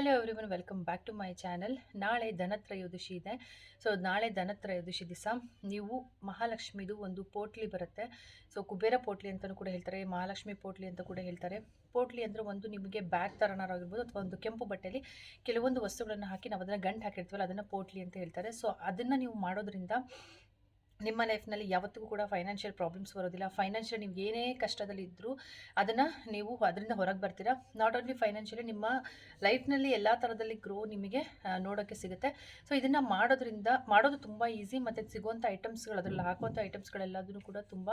Hello everyone, welcome back to my channel. ನಾಳೆ ಧನತ್ರಯೋದಶಿ ಇದೆ. So ನಾಳೆ ಧನತ್ರಯೋದಶಿ ದಿವಸ ನೀವು ಮಹಾಲಕ್ಷ್ಮಿದು ಒಂದು ಪೋಟ್ಲಿ ಬರುತ್ತೆ. ಸೊ ಕುಬೇರ ಪೋಟ್ಲಿ ಅಂತಲೂ ಕೂಡ ಹೇಳ್ತಾರೆ, ಮಹಾಲಕ್ಷ್ಮಿ ಪೋಟ್ಲಿ ಅಂತ ಕೂಡ ಹೇಳ್ತಾರೆ. ಪೋಟ್ಲಿ ಅಂದರೆ ಒಂದು ನಿಮಗೆ ಬ್ಯಾಗ್ ಥರನಾಗಿರ್ಬೋದು ಅಥವಾ ಒಂದು ಕೆಂಪು ಬಟ್ಟೆಯಲ್ಲಿ ಕೆಲವೊಂದು ವಸ್ತುಗಳನ್ನು ಹಾಕಿ ನಾವು ಅದನ್ನು ಗಂಟು ಹಾಕಿರ್ತೀವಲ್ಲ, ಅದನ್ನು ಪೋಟ್ಲಿ ಅಂತ ಹೇಳ್ತಾರೆ. ಸೊ ಅದನ್ನು ನೀವು ಮಾಡೋದ್ರಿಂದ ನಿಮ್ಮ ಲೈಫ್ನಲ್ಲಿ ಯಾವತ್ತಿಗೂ ಕೂಡ ಫೈನಾನ್ಷಿಯಲ್ ಪ್ರಾಬ್ಲಮ್ಸ್ ಬರೋದಿಲ್ಲ. ಫೈನಾನ್ಷಿಯಲ್ ನೀವು ಏನೇ ಕಷ್ಟದಲ್ಲಿ ಇದ್ದರೂ ಅದನ್ನು ನೀವು ಅದರಿಂದ ಹೊರಗೆ ಬರ್ತೀರಾ. ನಾಟ್ ಓನ್ಲಿ ಫೈನಾನ್ಷಿಯಲಿ, ನಿಮ್ಮ ಲೈಫ್ನಲ್ಲಿ ಎಲ್ಲ ಥರದಲ್ಲಿ ಗ್ರೋ ನಿಮಗೆ ನೋಡೋಕ್ಕೆ ಸಿಗುತ್ತೆ. ಸೊ ಇದನ್ನು ಮಾಡೋದು ತುಂಬ ಈಸಿ, ಮತ್ತು ಸಿಗುವಂಥ ಐಟಮ್ಸ್ಗಳು, ಅದರಲ್ಲಿ ಹಾಕುವಂಥ ಐಟಮ್ಸ್ಗಳೆಲ್ಲದೂ ಕೂಡ ತುಂಬ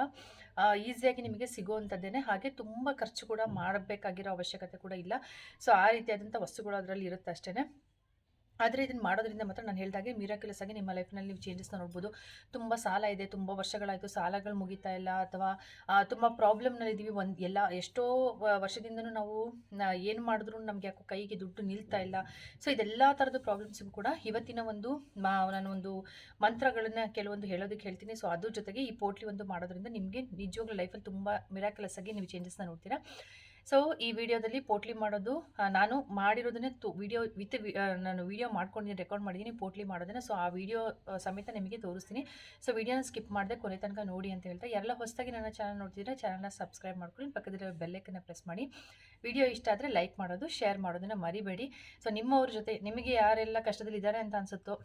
ಈಸಿಯಾಗಿ ನಿಮಗೆ ಸಿಗುವಂಥದ್ದೇನೆ. ಹಾಗೆ ತುಂಬ ಖರ್ಚು ಕೂಡ ಮಾಡಬೇಕಾಗಿರೋ ಅವಶ್ಯಕತೆ ಕೂಡ ಇಲ್ಲ. ಸೊ ಆ ರೀತಿಯಾದಂಥ ವಸ್ತುಗಳು ಅದರಲ್ಲಿ ಇರುತ್ತೆ ಅಷ್ಟೇ. ಆದರೆ ಇದನ್ನು ಮಾಡೋದ್ರಿಂದ ಮಾತ್ರ ನಾನು ಹೇಳಿದಾಗೆ ಮಿರಾಕ್ಯುಲಸ್ ಆಗಿ ನಿಮ್ಮ ಲೈಫ್ನಲ್ಲಿ ನೀವು ಚೇಂಜಸ್ನ ನೋಡ್ಬೋದು. ತುಂಬ ಸಾಲ ಇದೆ, ತುಂಬ ವರ್ಷಗಳಾಯಿತು, ಸಾಲಗಳು ಮುಗಿತಾ ಇಲ್ಲ, ಅಥವಾ ತುಂಬ ಪ್ರಾಬ್ಲಮ್ನಲ್ಲಿದ್ದೀವಿ, ಎಷ್ಟೋ ವರ್ಷದಿಂದನೂ ನಾವು ಏನು ಮಾಡಿದ್ರೂ ನಮಗೆ ಯಾಕೋ ಕೈಗೆ ದುಡ್ಡು ನಿಲ್ತಾ ಇಲ್ಲ. ಸೊ ಇದೆಲ್ಲ ಥರದ ಪ್ರಾಬ್ಲಮ್ಸಿಗೂ ಕೂಡ ಇವತ್ತಿನ ನಾನು ಒಂದು ಮಂತ್ರಗಳನ್ನು ಕೆಲವೊಂದು ಹೇಳೋದಕ್ಕೆ ಹೇಳ್ತೀನಿ. ಸೊ ಅದ್ರ ಜೊತೆಗೆ ಈ ಪೋಟ್ಲಿ ಒಂದು ಮಾಡೋದ್ರಿಂದ ನಿಮಗೆ ನಿಜವಾಗ್ಲೂ ಲೈಫಲ್ಲಿ ತುಂಬ ಮಿರಾಕ್ಯುಲಸ್ ಆಗಿ ನೀವು ಚೇಂಜಸ್ನ ನೋಡ್ತೀರಾ. ಸೊ ಈ ವಿಡಿಯೋದಲ್ಲಿ ಪೋಟ್ಲಿ ಮಾಡೋದು ನಾನು ಮಾಡಿರೋದನ್ನೇ ನಾನು ವಿಡಿಯೋ ಮಾಡ್ಕೊಂಡಿದ್ದೀನಿ, ರೆಕಾರ್ಡ್ ಮಾಡಿದ್ದೀನಿ ಪೋಟ್ಲಿ ಮಾಡೋದನ್ನು. ಸೊ ಆ ವಿಡಿಯೋ ಸಮೇತ ನಿಮಗೆ ತೋರಿಸ್ತೀನಿ. ಸೊ ವಿಡಿಯೋನ ಸ್ಕಿಪ್ ಮಾಡದೆ ಕೊನೆ ತನಕ ನೋಡಿ ಅಂತ ಹೇಳ್ತಾ, ಎಲ್ಲ ಹೊಸದಾಗಿ ನನ್ನ ಚಾನಲ್ ನೋಡ್ತಿದ್ರೆ ಚಾನಲ್ನ ಸಬ್ಸ್ಕ್ರೈಬ್ ಮಾಡ್ಕೊಳ್ಳಿ, ಪಕ್ಕದಲ್ಲಿ ಬೆಲ್ಲೈಕನ್ನ ಪ್ರೆಸ್ ಮಾಡಿ. ವಿಡಿಯೋ ಇಷ್ಟ ಆದರೆ ಲೈಕ್ ಮಾಡೋದು, ಶೇರ್ ಮಾಡೋದನ್ನು ಮರಿಬೇಡಿ. ಸೊ ನಿಮ್ಮವ್ರ ಜೊತೆ ನಿಮಗೆ ಯಾರೆಲ್ಲ ಕಷ್ಟದಲ್ಲಿ ಇದ್ದಾರೆ ಅಂತ ಅನ್ಸುತ್ತೋ,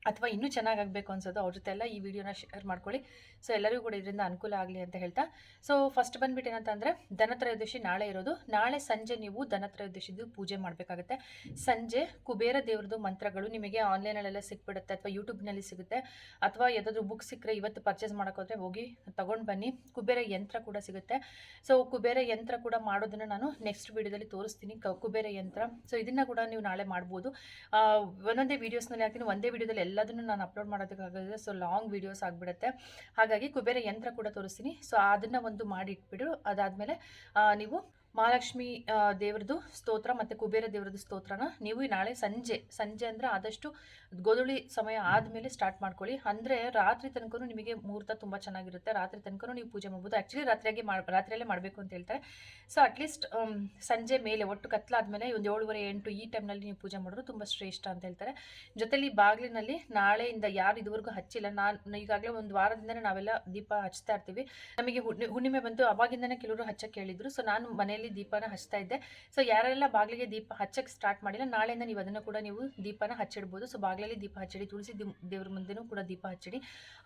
ಅಥವಾ ಇನ್ನೂ ಚೆನ್ನಾಗಾಗಬೇಕು ಅನ್ಸೋದು, ಅವ್ರ ಜೊತೆ ಎಲ್ಲ ಈ ವಿಡಿಯೋನ ಶೇರ್ ಮಾಡ್ಕೊಳ್ಳಿ. ಸೊ ಎಲ್ಲರಿಗೂ ಕೂಡ ಇದರಿಂದ ಅನುಕೂಲ ಆಗಲಿ ಅಂತ ಹೇಳ್ತಾ, ಸೊ ಫಸ್ಟ್ ಬಂದುಬಿಟ್ಟು ಏನಂತಂದರೆ ಧನತ್ರಯೋದಶಿ ನಾಳೆ ಇರೋದು. ನಾಳೆ ಸಂಜೆ ನೀವು ಧನತ್ರಯೋದಶಿದು ಪೂಜೆ ಮಾಡಬೇಕಾಗುತ್ತೆ. ಸಂಜೆ ಕುಬೇರ ದೇವ್ರದ್ದು ಮಂತ್ರಗಳು ನಿಮಗೆ ಆನ್ಲೈನಲ್ಲೆಲ್ಲ ಸಿಕ್ಬಿಡುತ್ತೆ, ಅಥವಾ ಯೂಟ್ಯೂಬ್ನಲ್ಲಿ ಸಿಗುತ್ತೆ, ಅಥವಾ ಯಾವುದಾದ್ರೂ ಬುಕ್ ಸಿಕ್ಕರೆ ಇವತ್ತು ಪರ್ಚೇಸ್ ಮಾಡೋಕ್ಕೋದ್ರೆ ಹೋಗಿ ತೊಗೊಂಡು ಬನ್ನಿ. ಕುಬೇರ ಯಂತ್ರ ಕೂಡ ಸಿಗುತ್ತೆ. ಸೊ ಕುಬೇರ ಯಂತ್ರ ಕೂಡ ಮಾಡೋದನ್ನು ನಾನು ನೆಕ್ಸ್ಟ್ ವಿಡಿಯೋದಲ್ಲಿ ತೋರಿಸ್ತೀನಿ, ಕುಬೇರ ಯಂತ್ರ. ಸೊ ಇದನ್ನು ಕೂಡ ನೀವು ನಾಳೆ ಮಾಡ್ಬೋದು. ಒಂದೊಂದೇ ವೀಡಿಯೋಸ್ನಲ್ಲಿ ಹಾಕ್ತೀನಿ, ಒಂದೇ ವಿಡಿಯೋದಲ್ಲಿ ಎಲ್ಲದನ್ನು ನಾನು ಅಪ್ಲೋಡ್ ಮಾಡೋದಕ್ಕಾಗಲ್ಲ. ಸೊ ಲಾಂಗ್ ವೀಡಿಯೋಸ್ ಆಗಿಬಿಡುತ್ತೆ. ಹಾಗಾಗಿ ಕುಬೇರ ಯಂತ್ರ ಕೂಡ ತೋರಿಸ್ತೀನಿ. ಸೊ ಅದನ್ನು ಒಂದು ಮಾಡಿ ಇಟ್ಬಿಡು. ಅದಾದಮೇಲೆ ನೀವು ಮಹಾಲಕ್ಷ್ಮಿ ದೇವ್ರದ್ದು ಸ್ತೋತ್ರ ಮತ್ತು ಕುಬೇರ ದೇವ್ರದ್ದು ಸ್ತೋತ್ರನ ನೀವು ನಾಳೆ ಸಂಜೆ ಅಂದರೆ ಆದಷ್ಟು ಗೋಧೂಳಿ ಸಮಯ ಆದಮೇಲೆ ಸ್ಟಾರ್ಟ್ ಮಾಡ್ಕೊಳ್ಳಿ. ಅಂದರೆ ರಾತ್ರಿ ತನಕ ನಿಮಗೆ ಮುಹೂರ್ತ ತುಂಬ ಚೆನ್ನಾಗಿರುತ್ತೆ. ರಾತ್ರಿ ತನಕ ನೀವು ಪೂಜೆ ಮಾಡ್ಬೋದು. ಆ್ಯಕ್ಚುಲಿ ರಾತ್ರಿಯಲ್ಲೇ ಮಾಡಬೇಕು ಅಂತ ಹೇಳ್ತಾರೆ. ಸೊ ಅಟ್ಲೀಸ್ಟ್ ಸಂಜೆ ಮೇಲೆ ಒಟ್ಟು ಕತ್ಲಾದ್ಮೇಲೆ ಒಂದು 7:30 8 ಈ ಟೈಮ್ನಲ್ಲಿ ನೀವು ಪೂಜೆ ಮಾಡೋದು ತುಂಬ ಶ್ರೇಷ್ಠ ಅಂತ ಹೇಳ್ತಾರೆ. ಜೊತೆಲಿ ಬಾಗಿಲಿನಲ್ಲಿ ನಾಳೆಯಿಂದ ಯಾರು ಇದುವರೆಗೂ ಹಚ್ಚಿಲ್ಲ, ನಾನು ಈಗಾಗಲೇ ಒಂದು ವಾರದಿಂದನೇ ನಾವೆಲ್ಲ ದೀಪ ಹಚ್ತಾ ಇರ್ತೀವಿ. ನಮಗೆ ಹುಣ್ಣಿಮೆ ಬಂತು, ಅವಾಗಿಂದನೇ ಕೆಲವರು ಹಚ್ಚಕ್ಕೆ ಹೇಳಿದ್ರು. ಸೊ ನಾನು ಮನೆಯಲ್ಲಿ ದೀಪನ ಹಚ್ತಾ ಇದ್ದೆ. ಸೊ ಯಾರೆಲ್ಲ ಬಾಗಿಲಿಗೆ ದೀಪ ಹಚ್ಚಕ್ಕೆ ಸ್ಟಾರ್ಟ್ ಮಾಡಿಲ್ಲ, ನಾಳೆಯಿಂದ ನೀವು ಅದನ್ನು ಕೂಡ ನೀವು ದೀಪನ ಹಚ್ಚಿಡ್ಬೋದು. ಸೊ ಬಾಗಿಲಲ್ಲಿ ದೀಪ ಹಚ್ಚಿಡಿ, ತುಳಸಿ ದೇವ್ರ ಮುಂದೆನೂ ಕೂಡ ದೀಪ ಹಚ್ಚಿಡಿ.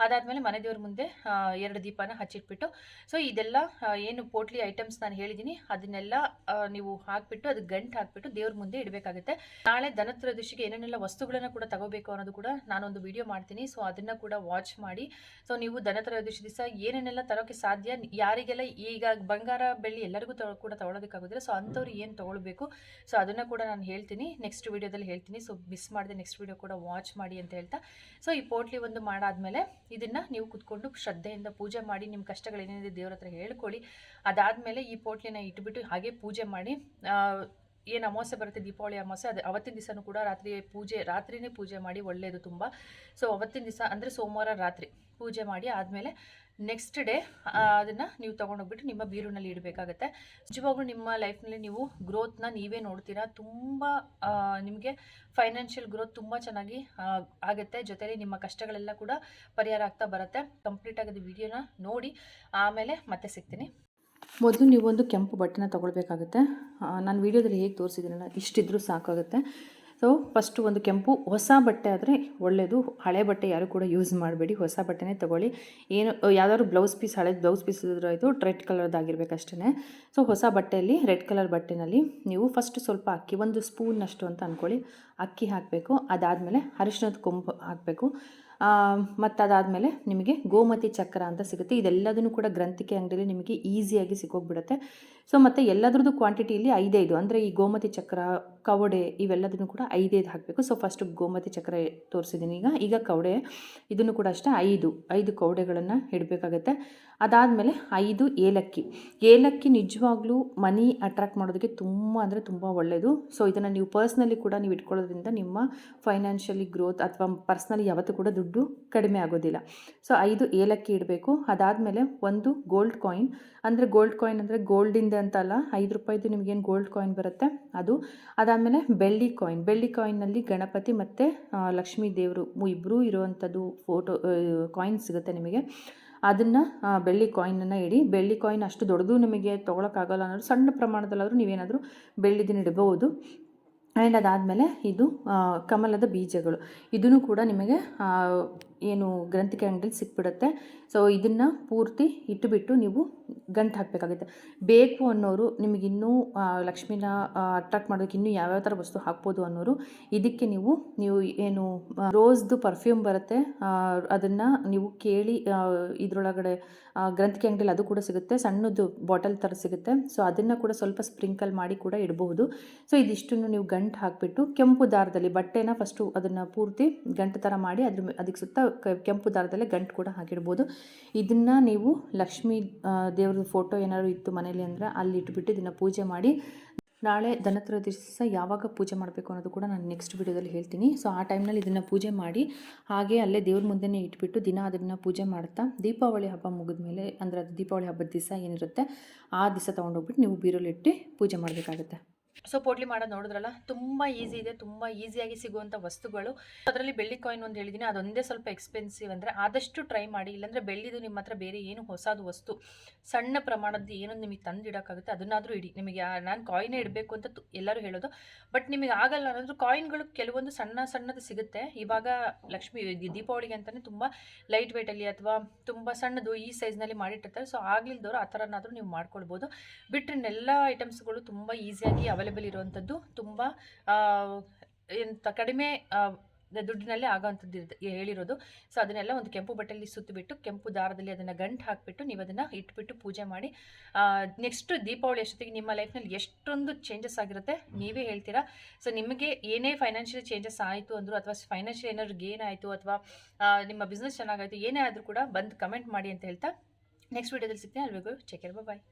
ಅದಾದಮೇಲೆ ಮನೆ ದೇವ್ರ ಮುಂದೆ 2 ದೀಪನ ಹಚ್ಚಿಟ್ಬಿಟ್ಟು, ಸೊ ಇದೆಲ್ಲ ಏನು ಪೋಟ್ಲಿ ಐಟಮ್ಸ್ ನಾನು ಹೇಳಿದ್ದೀನಿ ಅದನ್ನೆಲ್ಲ ನೀವು ಹಾಕ್ಬಿಟ್ಟು ಅದು ಗಂಟು ಹಾಕ್ಬಿಟ್ಟು ದೇವ್ರ ಮುಂದೆ ಇಡಬೇಕಾಗುತ್ತೆ. ನಾಳೆ ಧನತ್ರಯೋದಶಿಗೆ ಏನೇನೆಲ್ಲ ವಸ್ತುಗಳನ್ನು ಕೂಡ ತಗೋಬೇಕು ಅನ್ನೋದು ಕೂಡ ನಾನೊಂದು ವಿಡಿಯೋ ಮಾಡ್ತೀನಿ. ಸೊ ಅದನ್ನು ಕೂಡ ವಾಚ್ ಮಾಡಿ. ಸೊ ನೀವು ಧನತ್ರಯೋದಶಿ ದಿವಸ ಏನೇನೆಲ್ಲ ತರೋಕ್ಕೆ ಸಾಧ್ಯ, ಯಾರಿಗೆಲ್ಲ ಈಗ ಬಂಗಾರ ಬೆಳ್ಳಿ ಎಲ್ಲರಿಗೂ ಕೂಡ ತಗೊಳ್ಳೋದಕ್ಕಾಗೋದಿಲ್ಲ, ಸೊ ಅಂಥವ್ರು ಏನು ತೊಗೊಳ್ಬೇಕು, ಸೊ ಅದನ್ನು ಕೂಡ ನಾನು ಹೇಳ್ತೀನಿ, ನೆಕ್ಸ್ಟ್ ವೀಡಿಯೋದಲ್ಲಿ ಹೇಳ್ತೀನಿ. ಸೊ ಮಿಸ್ ಮಾಡಿದೆ ನೆಕ್ಸ್ಟ್ ವೀಡಿಯೋ ಕೂಡ ವಾಚ್ ಮಾಡಿ ಅಂತ ಹೇಳ್ತಾ, ಸೊ ಈ ಪೋಟ್ಲಿ ಒಂದು ಮಾಡಾದ್ಮೇಲೆ ಇದನ್ನು ನೀವು ಕುತ್ಕೊಂಡು ಶ್ರದ್ಧೆಯಿಂದ ಪೂಜೆ ಮಾಡಿ, ನಿಮ್ಮ ಕಷ್ಟಗಳೇನೇನಿದೆ ದೇವ್ರ ಹತ್ರ ಹೇಳ್ಕೊಳ್ಳಿ. ಅದಾದಮೇಲೆ ಈ ಪೋಟ್ಲಿನ ಇಟ್ಬಿಟ್ಟು ಹಾಗೆ ಪೂಜೆ ಮಾಡಿ. ಏನು ಅಮಾವಾಸ್ಯೆ ಬರುತ್ತೆ, ದೀಪಾವಳಿ ಅಮಾವಾಸ್ಯೆ, ಅದು ಅವತ್ತಿನ ದಿವಸನೂ ಕೂಡ ರಾತ್ರಿನೇ ಪೂಜೆ ಮಾಡಿ, ಒಳ್ಳೆಯದು ತುಂಬ. ಸೊ ಅವತ್ತಿನ ದಿವಸ ಅಂದರೆ ಸೋಮವಾರ ರಾತ್ರಿ ಪೂಜೆ ಮಾಡಿ ಆದಮೇಲೆ ನೆಕ್ಸ್ಟ್ ಡೇ ಅದನ್ನು ನೀವು ತೊಗೊಂಡೋಗ್ಬಿಟ್ಟು ನಿಮ್ಮ ಬೀರುನಲ್ಲಿ ಇಡಬೇಕಾಗತ್ತೆ. ನಿಜವಾಗ್ಲೂ ನಿಮ್ಮ ಲೈಫ್ನಲ್ಲಿ ನೀವು ಗ್ರೋತ್ನ ನೀವೇ ನೋಡ್ತೀರಾ. ತುಂಬ ನಿಮಗೆ ಫೈನಾನ್ಷಿಯಲ್ ಗ್ರೋತ್ ತುಂಬ ಚೆನ್ನಾಗಿ ಆಗುತ್ತೆ. ಜೊತೆಲಿ ನಿಮ್ಮ ಕಷ್ಟಗಳೆಲ್ಲ ಕೂಡ ಪರಿಹಾರ ಆಗ್ತಾ ಬರುತ್ತೆ. ಕಂಪ್ಲೀಟಾಗಿ ಅದು ವಿಡಿಯೋನ ನೋಡಿ ಆಮೇಲೆ ಮತ್ತೆ ಸಿಗ್ತೀನಿ. ಮೊದಲು ನೀವೊಂದು ಕೆಂಪು ಬಟ್ಟೆನ ತೊಗೊಳ್ಬೇಕಾಗುತ್ತೆ. ನಾನು ವೀಡಿಯೋದಲ್ಲಿ ಹೇಗೆ ತೋರಿಸಿದ್ದೀನಲ್ಲ ಇಷ್ಟಿದ್ರೂ ಸಾಕಾಗುತ್ತೆ. ಸೊ ಫಸ್ಟು ಒಂದು ಕೆಂಪು ಹೊಸ ಬಟ್ಟೆ ಆದರೆ ಒಳ್ಳೆಯದು. ಹಳೆ ಬಟ್ಟೆ ಯಾರು ಕೂಡ ಯೂಸ್ ಮಾಡಬೇಡಿ, ಹೊಸ ಬಟ್ಟೆನೇ ತೊಗೊಳ್ಳಿ. ಯಾವ್ದಾದ್ರು ಹಳೇದು ಬ್ಲೌಸ್ ಪೀಸ್ ಇದ್ರೂ ಆಯಿತು, ರೆಡ್ ಕಲರ್ದಾಗಿರ್ಬೇಕಷ್ಟೇ. ಸೊ ಹೊಸ ಬಟ್ಟೆಯಲ್ಲಿ ರೆಡ್ ಕಲರ್ ಬಟ್ಟೆನಲ್ಲಿ ನೀವು ಫಸ್ಟ್ ಸ್ವಲ್ಪ ಅಕ್ಕಿ, 1 ಸ್ಪೂನ್ನಷ್ಟು ಅಂತ ಅಂದ್ಕೊಳ್ಳಿ, ಅಕ್ಕಿ ಹಾಕಬೇಕು. ಅದಾದಮೇಲೆ ಅರಿಶಿಣದ ಕೊಂಬು ಹಾಕಬೇಕು. ಮತ್ತು ಅದಾದಮೇಲೆ ನಿಮಗೆ ಗೋಮತಿ ಚಕ್ರ ಅಂತ ಸಿಗುತ್ತೆ. ಇದೆಲ್ಲದನ್ನು ಕೂಡ ಗ್ರಂಥಿಕೆ ಅಂಗಡಿಯಲ್ಲಿ ನಿಮಗೆ ಈಸಿಯಾಗಿ ಸಿಕ್ಕೋಗ್ಬಿಡುತ್ತೆ. ಸೊ ಮತ್ತು ಎಲ್ಲದ್ರದ್ದು ಕ್ವಾಂಟಿಟಿಯಲ್ಲಿ 5 ಅಂದರೆ ಈ ಗೋಮತಿ ಚಕ್ರ, ಕವಡೆ ಇವೆಲ್ಲದನ್ನು ಕೂಡ 5 ಹಾಕಬೇಕು. ಸೊ ಫಸ್ಟು ಗೋಮತಿ ಚಕ್ರ ತೋರಿಸಿದ್ದೀನಿ. ಈಗ ಕವಡೆ, ಇದನ್ನು ಕೂಡ ಅಷ್ಟೇ 5 ಕವಡೆಗಳನ್ನು ಇಡಬೇಕಾಗತ್ತೆ. ಅದಾದಮೇಲೆ 5 ಏಲಕ್ಕಿ ನಿಜವಾಗ್ಲೂ ಮನಿ ಅಟ್ರಾಕ್ಟ್ ಮಾಡೋದಕ್ಕೆ ತುಂಬ ಅಂದರೆ ತುಂಬ ಒಳ್ಳೆಯದು. ಸೊ ಇದನ್ನು ನೀವು ಪರ್ಸ್ನಲಿ ಕೂಡ ನೀವು ಇಟ್ಕೊಳ್ಳೋದ್ರಿಂದ ನಿಮ್ಮ ಫೈನಾನ್ಷಿಯಲಿ ಗ್ರೋತ್ ಅಥವಾ ಪರ್ಸ್ನಲಿ ಯಾವತ್ತೂ ಕೂಡ ದುಡ್ಡು ಕಡಿಮೆ ಆಗೋದಿಲ್ಲ. ಸೊ 5 ಏಲಕ್ಕಿ ಇಡಬೇಕು. ಅದಾದಮೇಲೆ 1 ಗೋಲ್ಡ್ ಕಾಯಿನ್ ಅಂದರೆ ಗೋಲ್ಡಿಂದ ಅಂತ ಅಲ್ಲ, 5 ರೂಪಾಯಿದು ನಿಮಗೇನು ಗೋಲ್ಡ್ ಕಾಯಿನ್ ಬರುತ್ತೆ ಅದು. ಅದಾದಮೇಲೆ ಬೆಳ್ಳಿ ಕಾಯಿನ್ನಲ್ಲಿ ಗಣಪತಿ ಮತ್ತು ಲಕ್ಷ್ಮೀ ದೇವರು ಇಬ್ಬರೂ ಇರುವಂಥದ್ದು ಕಾಯಿನ್ ಸಿಗುತ್ತೆ ನಿಮಗೆ. ಅದನ್ನು ಬೆಳ್ಳಿ ಕಾಯಿನನ್ನು ಇಡಿ. ಬೆಳ್ಳಿ ಕಾಯಿನ್ ಅಷ್ಟು ದೊಡ್ಡದು ನಿಮಗೆ ತೊಗೊಳಕ್ಕಾಗಲ್ಲ ಅನ್ನೋರು ಸಣ್ಣ ಪ್ರಮಾಣದಲ್ಲಾದರೂ ನೀವೇನಾದರೂ ಬೆಳ್ಳಿದನ್ನು ಇಡಬಹುದು. ಆ್ಯಂಡ್ ಅದಾದಮೇಲೆ ಇದು ಕಮಲದ ಬೀಜಗಳು, ಇದನ್ನು ಕೂಡ ನಿಮಗೆ ಏನು ಗ್ರಂಥಿಕೆ ಅಂಗಡಿಲಿ ಸಿಕ್ಬಿಡುತ್ತೆ. ಸೊ ಇದನ್ನು ಪೂರ್ತಿ ಇಟ್ಟುಬಿಟ್ಟು ನೀವು ಗಂಟು ಹಾಕಬೇಕಾಗುತ್ತೆ. ಬೇಕು ಅನ್ನೋರು ನಿಮಗಿನ್ನೂ ಲಕ್ಷ್ಮಿನ ಅಟ್ರಾಕ್ಟ್ ಮಾಡೋದಕ್ಕೆ ಇನ್ನೂ ಯಾವ್ಯಾವ ಥರ ವಸ್ತು ಹಾಕ್ಬೋದು ಅನ್ನೋರು ಇದಕ್ಕೆ ನೀವು ಏನು ರೋಸ್ದು ಪರ್ಫ್ಯೂಮ್ ಬರುತ್ತೆ, ಅದನ್ನು ನೀವು ಕೇಳಿ ಇದರೊಳಗಡೆ ಗ್ರಂಥಿಕೆ ಅಂಗಡಿಲಿ ಅದು ಕೂಡ ಸಿಗುತ್ತೆ, ಸಣ್ಣದು ಬಾಟಲ್ ಥರ ಸಿಗುತ್ತೆ. ಸೊ ಅದನ್ನು ಕೂಡ ಸ್ವಲ್ಪ ಸ್ಪ್ರಿಂಕಲ್ ಮಾಡಿ ಕೂಡ ಇಡಬಹುದು. ಸೊ ಇದಿಷ್ಟನ್ನು ನೀವು ಗಂಟು ಹಾಕಿಬಿಟ್ಟು ಕೆಂಪು ದಾರದಲ್ಲಿ ಬಟ್ಟೆನ ಫಸ್ಟು ಅದನ್ನು ಪೂರ್ತಿ ಗಂಟು ಥರ ಮಾಡಿ ಅದಕ್ಕೆ ಸುತ್ತ ಕೆಂಪು ದಾರದಲ್ಲೇ ಗಂಟು ಕೂಡ ಹಾಕಿಡ್ಬೋದು. ಇದನ್ನು ನೀವು ಲಕ್ಷ್ಮೀ ದೇವ್ರ ಫೋಟೋ ಏನಾದ್ರು ಇತ್ತು ಮನೇಲಿ ಅಂದರೆ ಅಲ್ಲಿ ಇಟ್ಬಿಟ್ಟು ಇದನ್ನು ಪೂಜೆ ಮಾಡಿ, ನಾಳೆ ಧನತ್ರಯೋದಶಿ ದಿವಸ ಯಾವಾಗ ಪೂಜೆ ಮಾಡಬೇಕು ಅನ್ನೋದು ಕೂಡ ನಾನು ನೆಕ್ಸ್ಟ್ ವಿಡಿಯೋದಲ್ಲಿ ಹೇಳ್ತೀನಿ. ಸೊ ಆ ಟೈಮ್ನಲ್ಲಿ ಇದನ್ನು ಪೂಜೆ ಮಾಡಿ ಹಾಗೆ ಅಲ್ಲೇ ದೇವ್ರ ಮುಂದೆನೇ ಇಟ್ಬಿಟ್ಟು ದಿನ ಅದನ್ನು ಪೂಜೆ ಮಾಡ್ತಾ ದೀಪಾವಳಿ ಹಬ್ಬ ಮುಗಿದ ಮೇಲೆ, ಅಂದರೆ ಅದು ದೀಪಾವಳಿ ಹಬ್ಬದ ದಿವಸ ಏನಿರುತ್ತೆ ಆ ದಿವಸ ತೊಗೊಂಡೋಗ್ಬಿಟ್ಟು ನೀವು ಬೀರೋಲಿಟ್ಟು ಪೂಜೆ ಮಾಡಬೇಕಾಗುತ್ತೆ. ಸೊ ಪೋಟ್ಲಿ ಮಾಡೋದು ನೋಡಿದ್ರಲ್ಲ, ತುಂಬ ಈಸಿ ಇದೆ, ತುಂಬ ಈಸಿಯಾಗಿ ಸಿಗುವಂಥ ವಸ್ತುಗಳು. ಅದರಲ್ಲಿ ಬೆಳ್ಳಿ ಕಾಯಿನ್ ಒಂದು ಹೇಳಿದ್ದೀನಿ, ಅದೊಂದೇ ಸ್ವಲ್ಪ ಎಕ್ಸ್ಪೆನ್ಸಿವ್. ಅಂದರೆ ಆದಷ್ಟು ಟ್ರೈ ಮಾಡಿ, ಇಲ್ಲಾಂದರೆ ಬೆಳ್ಳಿದು ನಿಮ್ಮ ಹತ್ರ ಬೇರೆ ಏನು ಹೊಸದು ವಸ್ತು ಸಣ್ಣ ಪ್ರಮಾಣದ್ದು ಏನೋ ನಿಮಗೆ ತಂದು ಇಡೋಕ್ಕಾಗುತ್ತೆ ಅದನ್ನಾದರೂ ಇಡಿ. ನಿಮಗೆ ನಾನು ಕಾಯಿನೇ ಇಡಬೇಕು ಅಂತ ಎಲ್ಲರೂ ಹೇಳೋದು, ಬಟ್ ನಿಮಗೆ ಆಗಲ್ಲ ಅನ್ನೋದು ಕಾಯಿನ್ಗಳು ಕೆಲವೊಂದು ಸಣ್ಣದು ಸಿಗುತ್ತೆ. ಇವಾಗ ದೀಪಾವಳಿಗೆ ಅಂತಲೇ ತುಂಬ ಲೈಟ್ ವೆಯ್ಟಲ್ಲಿ ಅಥವಾ ತುಂಬ ಸಣ್ಣದು ಈ ಸೈಜ್ನಲ್ಲಿ ಮಾಡಿಟ್ಟಿರ್ತಾರೆ. ಸೊ ಆಗಲಿಲ್ದವರು ಆ ಥರನಾದರೂ ನೀವು ಮಾಡ್ಕೊಳ್ಬೋದು. ಬಿಟ್ಟರೆ ಎಲ್ಲ ಐಟಮ್ಸ್ಗಳು ತುಂಬ ಈಸಿಯಾಗಿ ಅವೈಲೇಬಲ್ ಇರುವಂಥದ್ದು, ತುಂಬ ಕಡಿಮೆ ದುಡ್ಡಿನಲ್ಲೇ ಆಗೋವಂಥದ್ದು ಹೇಳಿರೋದು. ಸೊ ಅದನ್ನೆಲ್ಲ ಒಂದು ಕೆಂಪು ಬಟ್ಟೆಯಲ್ಲಿ ಸುತ್ತಿಬಿಟ್ಟು ಕೆಂಪು ದಾರದಲ್ಲಿ ಅದನ್ನು ಗಂಟು ಹಾಕಿಬಿಟ್ಟು ನೀವು ಅದನ್ನು ಇಟ್ಬಿಟ್ಟು ಪೂಜೆ ಮಾಡಿ, ನೆಕ್ಸ್ಟ್ ದೀಪಾವಳಿ ಅಷ್ಟೊತ್ತಿಗೆ ನಿಮ್ಮ ಲೈಫ್ನಲ್ಲಿ ಎಷ್ಟೊಂದು ಚೇಂಜಸ್ ಆಗಿರುತ್ತೆ ನೀವೇ ಹೇಳ್ತೀರಾ. ಸೊ ನಿಮಗೆ ಏನೇ ಫೈನಾನ್ಷಿಯಲ್ ಚೇಂಜಸ್ ಆಯಿತು ಅಂದರೂ, ಅಥವಾ ಫೈನಾನ್ಷಿಯಲ್ ಏನಾದ್ರು ಗೇನ್ ಆಯಿತು, ಅಥವಾ ನಿಮ್ಮ ಬಿಸ್ನೆಸ್ ಚೆನ್ನಾಗಾಯಿತು, ಏನೇ ಆದರೂ ಕೂಡ ಬಂದು ಕಮೆಂಟ್ ಮಾಡಿ ಅಂತ ಹೇಳ್ತಾ ನೆಕ್ಸ್ಟ್ ವೀಡಿಯೋದಲ್ಲಿ ಸಿಗ್ತೀನಿ. ಅಲ್ಲಿವರೆಗೂ ಟೇಕ್ ಕೇರ್, ಬಾಯ್.